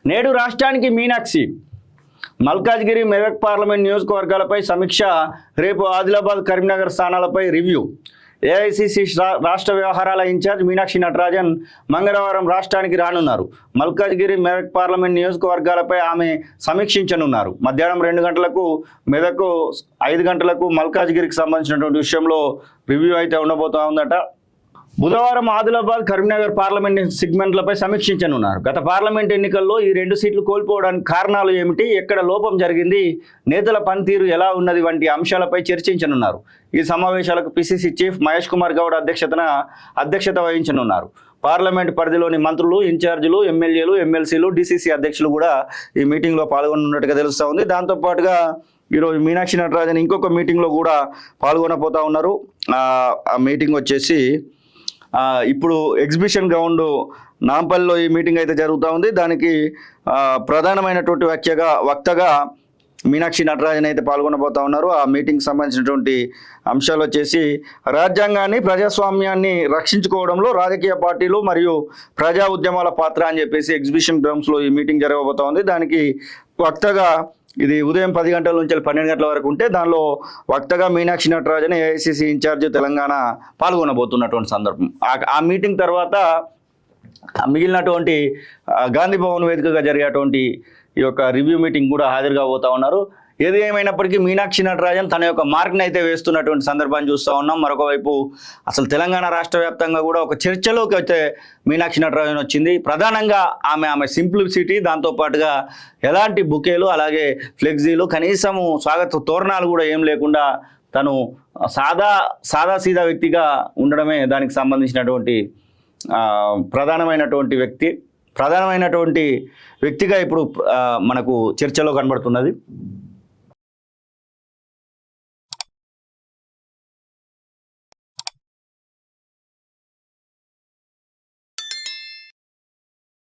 నేడు రాష్ట్రానికి మీనాక్షి మల్కాజ్గిరి మెదక్ పార్లమెంట్ నియోజకవర్గాలపై సమీక్ష, రేపు ఆదిలాబాద్ కరీంనగర్ స్థానాలపై రివ్యూ. ఏఐసిసి రాష్ట్ర వ్యవహారాల ఇన్ఛార్జ్ మీనాక్షి నటరాజన్ మంగళవారం రాష్ట్రానికి రానున్నారు. మల్కాజ్గిరి మెదక్ పార్లమెంట్ నియోజకవర్గాలపై ఆమె సమీక్షించనున్నారు. మధ్యాహ్నం 2 గంటలకు మెదక్, 5 గంటలకు మల్కాజ్గిరికి సంబంధించినటువంటి విషయంలో రివ్యూ అయితే ఉండబోతా ఉందట. బుధవారం ఆదిలాబాద్ కరీంనగర్ పార్లమెంట్ సెగ్మెంట్లపై సమీక్షించనున్నారు. గత పార్లమెంట్ ఎన్నికల్లో ఈ 2 సీట్లు కోల్పోవడానికి కారణాలు ఏమిటి, ఎక్కడ లోపం జరిగింది, నేతల పనితీరు ఎలా ఉన్నది వంటి అంశాలపై చర్చించనున్నారు. ఈ సమావేశాలకు పిసిసి చీఫ్ మహేష్ కుమార్ గౌడ్ అధ్యక్షత వహించనున్నారు. పార్లమెంట్ పరిధిలోని మంత్రులు, ఇన్ఛార్జీలు, ఎమ్మెల్యేలు, ఎమ్మెల్సీలు, డిసిసి అధ్యక్షులు కూడా ఈ మీటింగ్లో పాల్గొన్నట్టుగా తెలుస్తూ ఉంది. దాంతోపాటుగా ఈరోజు మీనాక్షి నటరాజన్ ఇంకొక మీటింగ్లో కూడా పాల్గొనబోతూ ఉన్నారు. ఆ మీటింగ్ వచ్చేసి ఇప్పుడు ఎగ్జిబిషన్ గ్రౌండ్ నాంపల్లిలో ఈ మీటింగ్ అయితే జరుగుతూ ఉంది. దానికి ప్రధానమైనటువంటి వక్తగా మీనాక్షి నటరాజన్ అయితే పాల్గొనబోతూ ఉన్నారు. ఆ మీటింగ్కి సంబంధించినటువంటి అంశాలు వచ్చేసి రాజ్యాంగాన్ని, ప్రజాస్వామ్యాన్ని రక్షించుకోవడంలో రాజకీయ పార్టీలు మరియు ప్రజా ఉద్యమాల పాత్ర అని చెప్పేసి ఎగ్జిబిషన్ గ్రౌండ్స్లో ఈ మీటింగ్ జరగబోతూ ఉంది. దానికి వక్తగా ఇది ఉదయం 10 గంటల నుంచి 12 గంటల వరకు ఉంటే దానిలో వక్తగా మీనాక్షి నటరాజన్, ఏఐసిసి ఇన్ఛార్జ్ తెలంగాణ పాల్గొనబోతున్నటువంటి సందర్భం. ఆ మీటింగ్ తర్వాత మిగిలినటువంటి గాంధీ భవన్ వేదికగా జరిగేటువంటి ఈ యొక్క రివ్యూ మీటింగ్ కూడా హాజరు కాబోతా ఉన్నారు. ఏది ఏమైనప్పటికీ మీనాక్షి నటరాజన్ తన యొక్క మార్క్ని అయితే వేస్తున్నటువంటి సందర్భాన్ని చూస్తూ ఉన్నాం. మరొక వైపు అసలు తెలంగాణ రాష్ట్ర వ్యాప్తంగా కూడా ఒక చర్చలోకి అయితే మీనాక్షి నటరాజన్ వచ్చింది. ప్రధానంగా ఆమె సింప్లిసిటీ, దాంతోపాటుగా ఎలాంటి బుకేలు, అలాగే ఫ్లెక్సీలు, కనీసము స్వాగత తోరణాలు కూడా ఏం లేకుండా తను సాదాసీదా వ్యక్తిగా ఉండడమే దానికి సంబంధించినటువంటి ప్రధానమైనటువంటి వ్యక్తిగా ఇప్పుడు మనకు చర్చలో కనబడుతున్నది.